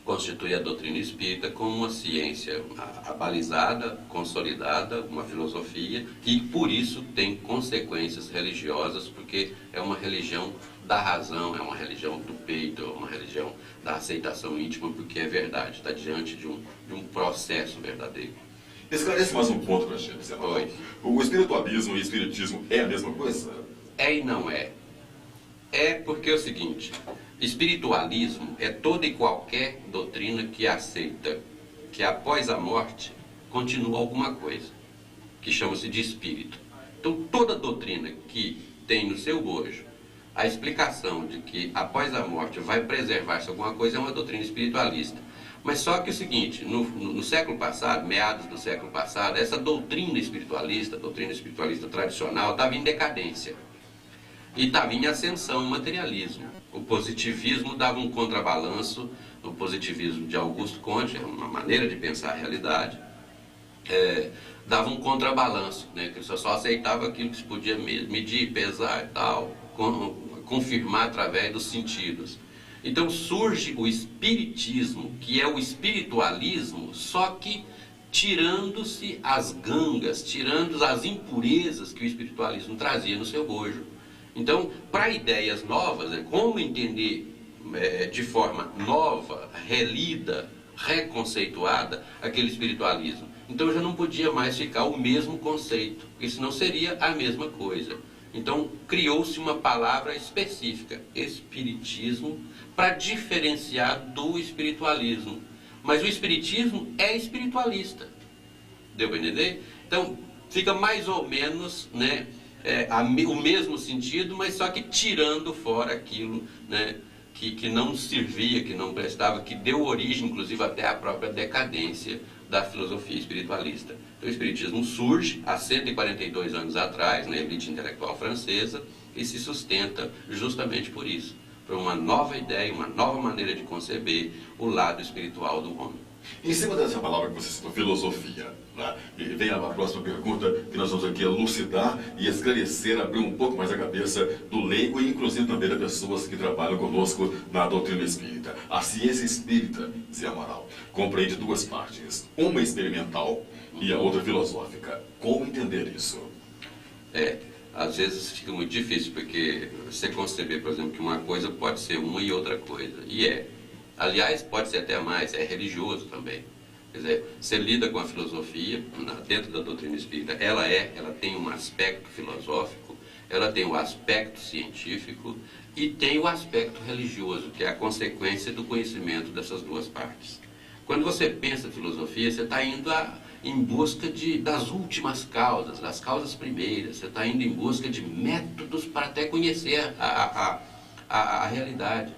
constitui a doutrina espírita como uma ciência abalizada, consolidada, uma filosofia, e por isso tem consequências religiosas, porque é uma religião da razão, é uma religião do peito, é uma religião da aceitação íntima, porque é verdade, está diante de um processo verdadeiro. Esclarece mais um ponto para a gente, Zé Manuel. O espiritualismo e o espiritismo é a mesma coisa? É e não é. É porque é o seguinte, espiritualismo é toda e qualquer doutrina que aceita que após a morte continua alguma coisa, que chama-se de espírito. Então toda doutrina que tem no seu bojo a explicação de que após a morte vai preservar-se alguma coisa é uma doutrina espiritualista. Mas só que é o seguinte, no século passado, meados do século passado, essa doutrina espiritualista tradicional, estava em decadência. E estava em ascensão o materialismo. O positivismo dava um contrabalanço, o positivismo de Augusto Comte, uma maneira de pensar a realidade, dava um contrabalanço, que só aceitava aquilo que se podia medir, pesar e tal, confirmar através dos sentidos. Então surge o espiritismo, que é o espiritualismo, só que tirando-se as gangas, tirando as impurezas que o espiritualismo trazia no seu bojo. Então, para ideias novas, como entender de forma nova, relida, reconceituada, aquele espiritualismo? Então já não podia mais ficar o mesmo conceito, porque senão seria a mesma coisa. Então criou-se uma palavra específica, espiritismo, para diferenciar do espiritualismo. Mas o espiritismo é espiritualista. Deu para entender? Então fica mais ou menos, o mesmo sentido, mas só que tirando fora aquilo, que não servia, que não prestava, que deu origem, inclusive, até à própria decadência da filosofia espiritualista. Então, o espiritismo surge há 142 anos atrás, na elite intelectual francesa, e se sustenta justamente por isso, por uma nova ideia, uma nova maneira de conceber o lado espiritual do homem. Em cima dessa palavra que você citou, filosofia, vem a próxima pergunta que nós vamos aqui elucidar e esclarecer, abrir um pouco mais a cabeça do leigo e inclusive também das pessoas que trabalham conosco na doutrina espírita. A ciência espírita, Zé Amaral, compreende duas partes, uma experimental e a outra filosófica. Como entender isso? Às vezes fica muito difícil, porque você conceber, por exemplo, que uma coisa pode ser uma e outra coisa, e aliás, pode ser até mais, é religioso também. Quer dizer, você lida com a filosofia, dentro da doutrina espírita, ela tem um aspecto filosófico, ela tem o aspecto científico e tem o aspecto religioso, que é a consequência do conhecimento dessas duas partes. Quando você pensa em filosofia, você está indo em busca das últimas causas, das causas primeiras, você está indo em busca de métodos para até conhecer a realidade.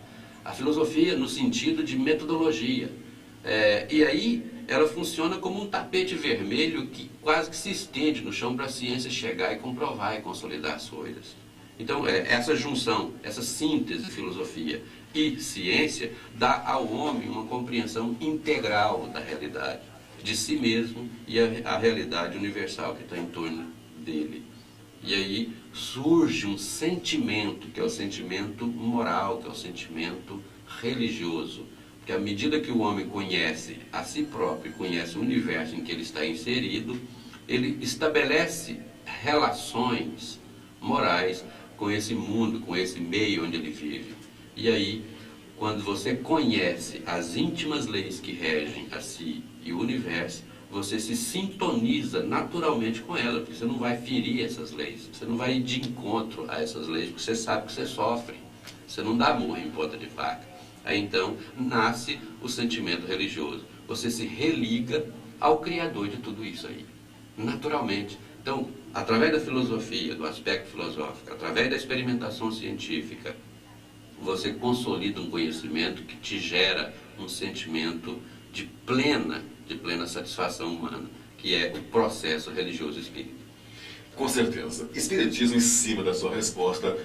A filosofia no sentido de metodologia. E aí ela funciona como um tapete vermelho que quase que se estende no chão para a ciência chegar e comprovar e consolidar as coisas. Então, essa junção, essa síntese de filosofia e ciência dá ao homem uma compreensão integral da realidade, de si mesmo e a realidade universal que está em torno dele. E aí surge um sentimento, que é o sentimento moral, que é o sentimento religioso. Porque à medida que o homem conhece a si próprio, conhece o universo em que ele está inserido, ele estabelece relações morais com esse mundo, com esse meio onde ele vive. E aí, quando você conhece as íntimas leis que regem a si e o universo, você se sintoniza naturalmente com ela, porque você não vai ferir essas leis, você não vai ir de encontro a essas leis, porque você sabe que você sofre, você não dá murro em ponta de faca. Aí então nasce o sentimento religioso, você se religa ao Criador de tudo isso aí, naturalmente. Então, através da filosofia, do aspecto filosófico, através da experimentação científica, você consolida um conhecimento que te gera um sentimento de plena satisfação humana, que é o processo religioso espírita. Com certeza. Espiritismo, em cima da sua resposta,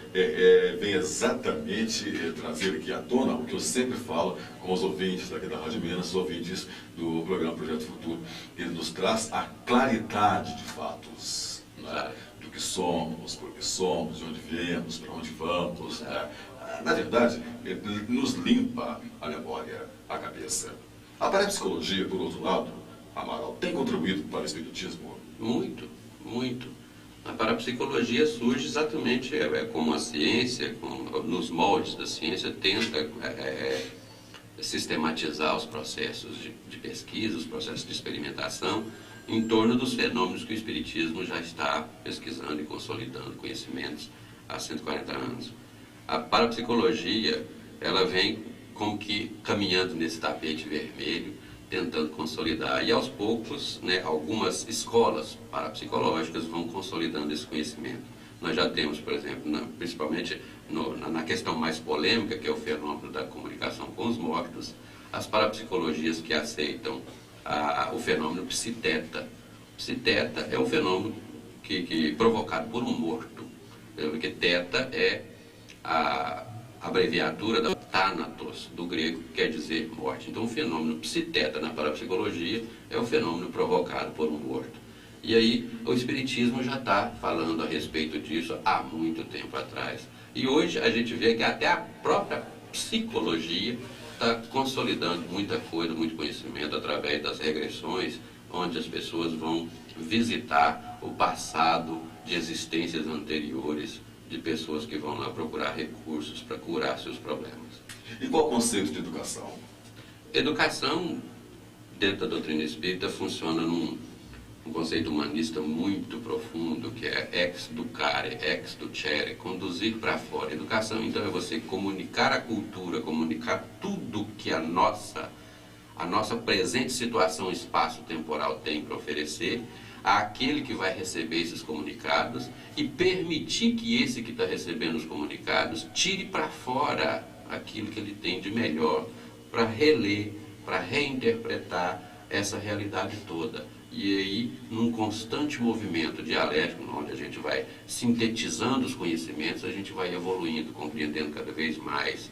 vem exatamente trazer aqui à tona o que eu sempre falo com os ouvintes daqui da Rádio Minas, os ouvintes do programa Projeto Futuro. Ele nos traz a claridade de fatos, né? Do que somos, por que somos, de onde viemos, para onde vamos. Né? Na verdade, ele nos limpa a memória, a cabeça. A parapsicologia, por outro lado, Amaral, tem contribuído para o Espiritismo? Muito, muito. A parapsicologia surge exatamente como a ciência, nos moldes da ciência, tenta sistematizar os processos de pesquisa, os processos de experimentação, em torno dos fenômenos que o Espiritismo já está pesquisando e consolidando conhecimentos há 140 anos. A parapsicologia, ela vem como que caminhando nesse tapete vermelho, tentando consolidar. E aos poucos, né, algumas escolas parapsicológicas vão consolidando esse conhecimento. Nós já temos, por exemplo, principalmente na questão mais polêmica, que é o fenômeno da comunicação com os mortos, as parapsicologias que aceitam o fenômeno psiteta. Psiteta é um fenômeno provocado por um morto, porque teta é a abreviatura da Thanatos, do grego, que quer dizer morte. Então o fenômeno psiteta na parapsicologia é o fenômeno provocado por um morto. E aí o Espiritismo já está falando a respeito disso há muito tempo atrás. E hoje a gente vê que até a própria psicologia está consolidando muita coisa, muito conhecimento através das regressões, onde as pessoas vão visitar o passado de existências anteriores, de pessoas que vão lá procurar recursos para curar seus problemas. E qual o conceito de educação? Educação, dentro da doutrina espírita, funciona num conceito humanista muito profundo, que é ex-ducare, ex-ducere, conduzir para fora. Educação, então, é você comunicar a cultura, comunicar tudo que a nossa presente situação espaço-temporal tem para oferecer, àquele que vai receber esses comunicados e permitir que esse que está recebendo os comunicados tire para fora aquilo que ele tem de melhor para reler, para reinterpretar essa realidade toda. E aí, num constante movimento dialético, onde a gente vai sintetizando os conhecimentos, a gente vai evoluindo, compreendendo cada vez mais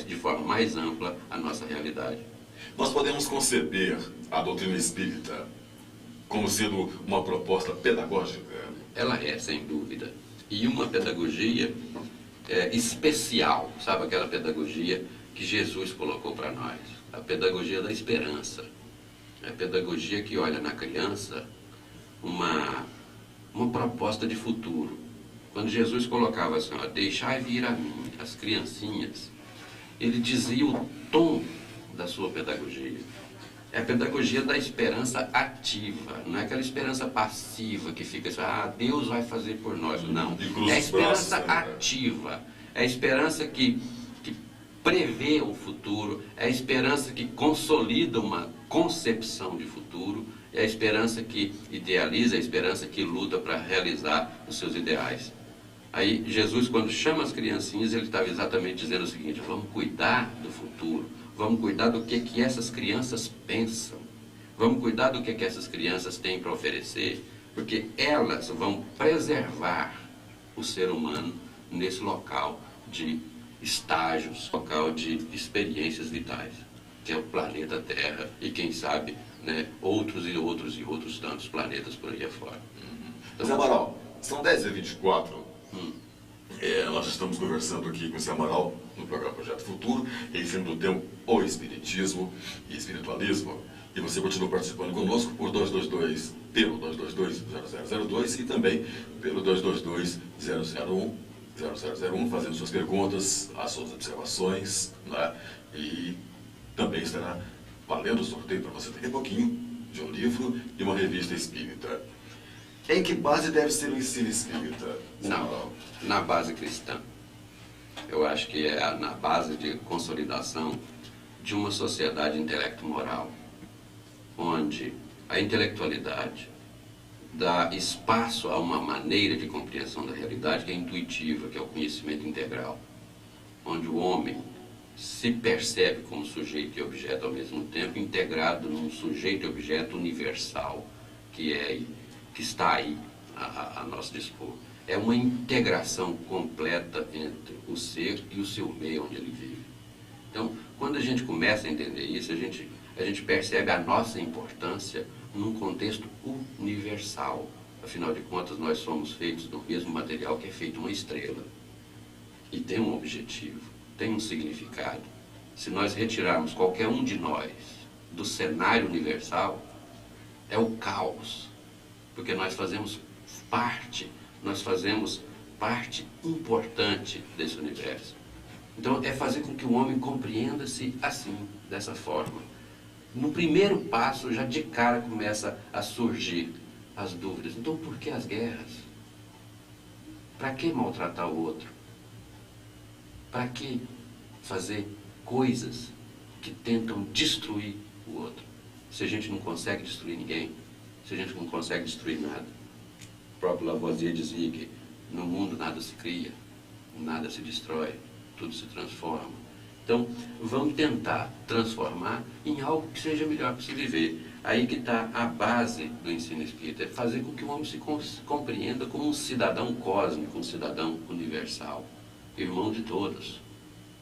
de forma mais ampla a nossa realidade. Nós podemos conceber a doutrina espírita como sendo uma proposta pedagógica? Ela é, sem dúvida. E uma pedagogia especial, sabe aquela pedagogia que Jesus colocou para nós? A pedagogia da esperança. A pedagogia que olha na criança uma proposta de futuro. Quando Jesus colocava assim, ó, deixai vir a mim as criancinhas, ele dizia o tom da sua pedagogia. É a pedagogia da esperança ativa, não é aquela esperança passiva que fica assim, Deus vai fazer por nós. Não, é a esperança ativa, é a esperança que prevê o futuro, é a esperança que consolida uma concepção de futuro, é a esperança que idealiza, é a esperança que luta para realizar os seus ideais. Aí Jesus, quando chama as criancinhas, ele estava exatamente dizendo o seguinte: vamos cuidar do futuro, vamos cuidar do que essas crianças pensam, vamos cuidar do que essas crianças têm para oferecer, porque elas vão preservar o ser humano nesse local de estágios, local de experiências vitais, que é o planeta Terra e, quem sabe, né, outros e outros e outros tantos planetas por aí afora. Zé Amaral, são 10h24. Nós estamos conversando aqui com o Zé Amaral no programa Projeto Futuro, em cima do tema O Espiritismo e Espiritualismo. E você continua participando conosco por 222, pelo 222-0002 e também pelo 222-001, fazendo suas perguntas, as suas observações, né? E também estará valendo o sorteio para você daqui a pouquinho de um livro e uma revista espírita. Em que base deve ser o ensino espírita? Não, na base cristã. Eu acho que é na base de consolidação de uma sociedade intelecto-moral, onde a intelectualidade dá espaço a uma maneira de compreensão da realidade que é intuitiva, que é o conhecimento integral, onde o homem se percebe como sujeito e objeto ao mesmo tempo, integrado num sujeito e objeto universal, que está aí a nosso dispor. É uma integração completa entre o ser e o seu meio onde ele vive. Então, quando a gente começa a entender isso, a gente percebe a nossa importância num contexto universal. Afinal de contas, nós somos feitos do mesmo material que é feito uma estrela. E tem um objetivo, tem um significado. Se nós retirarmos qualquer um de nós do cenário universal, é o caos. Porque nós fazemos parte importante desse universo. Então, é fazer com que o homem compreenda-se assim, dessa forma. No primeiro passo, já de cara começa a surgir as dúvidas. Então, por que as guerras? Para que maltratar o outro? Para que fazer coisas que tentam destruir o outro? Se a gente não consegue destruir ninguém, se a gente não consegue destruir nada. O próprio Lavoisier dizia que no mundo nada se cria, nada se destrói, tudo se transforma. Então, vamos tentar transformar em algo que seja melhor para se viver. Aí que está a base do ensino espírita, é fazer com que o homem se compreenda como um cidadão cósmico, um cidadão universal, irmão de todos,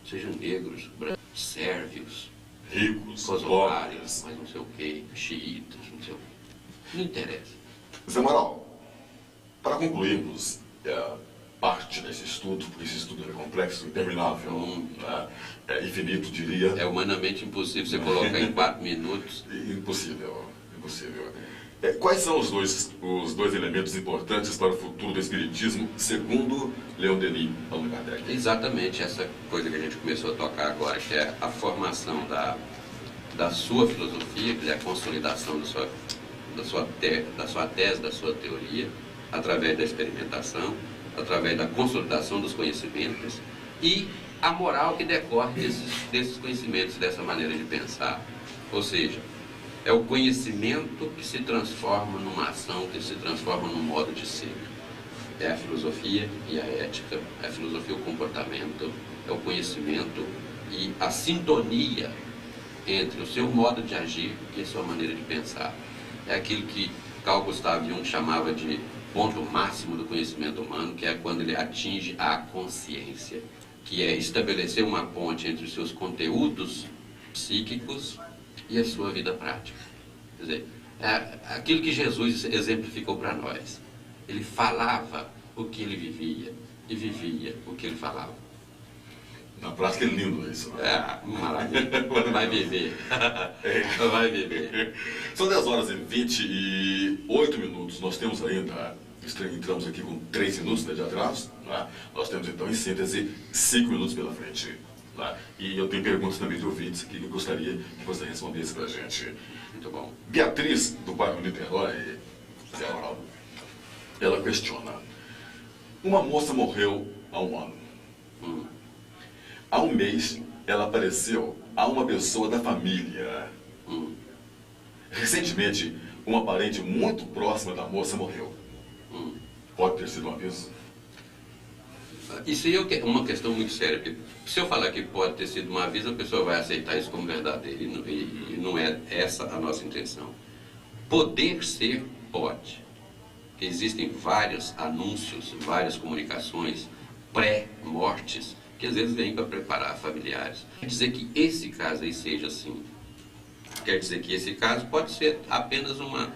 sejam negros, brancos, sérvios, ricos, kosovários, mas não sei o quê, xiitas, não sei o quê. Não interessa. Zé Amaral, para concluirmos parte desse estudo, porque esse estudo é complexo, interminável, é infinito, diria. É humanamente impossível você colocar em 4 minutos. Impossível, impossível. Quais são os dois elementos importantes para o futuro do Espiritismo, segundo Leon Denis, Allan Kardec? Exatamente essa coisa que a gente começou a tocar agora, que é a formação da sua filosofia, que é a consolidação da sua tese, da sua teoria, através da experimentação, através da consolidação dos conhecimentos e a moral que decorre desses conhecimentos, dessa maneira de pensar. Ou seja, é o conhecimento que se transforma numa ação, que se transforma num modo de ser. É a filosofia e a ética, é a filosofia e o comportamento, é o conhecimento e a sintonia entre o seu modo de agir e a sua maneira de pensar. É aquilo que Carl Gustav Jung chamava de ponto máximo do conhecimento humano, que é quando ele atinge a consciência, que é estabelecer uma ponte entre os seus conteúdos psíquicos e a sua vida prática. Quer dizer, é aquilo que Jesus exemplificou para nós. Ele falava o que ele vivia e vivia o que ele falava. Na prática é lindo isso, né? Maravilha. Vai beber. Vai beber. São 10h28. Nós temos ainda, entramos aqui com 3 minutos de atraso, né? Nós temos então, em síntese, 5 minutos pela frente. Tá? E eu tenho perguntas também de ouvintes que eu gostaria que você respondesse pra gente. Muito bom. Beatriz, do bairro Niterói, Zé Ronaldo, ela questiona. Uma moça morreu há um ano. Há um mês, ela apareceu a uma pessoa da família. Recentemente, uma parente muito próxima da moça morreu. Pode ter sido um aviso? Isso aí é uma questão muito séria, porque se eu falar que pode ter sido um aviso, a pessoa vai aceitar isso como verdadeiro, e não é essa a nossa intenção. Poder ser, pode. Porque existem vários anúncios, várias comunicações pré-mortes, que às vezes vêm para preparar familiares. Quer dizer que esse caso aí seja assim. Quer dizer que esse caso pode ser apenas uma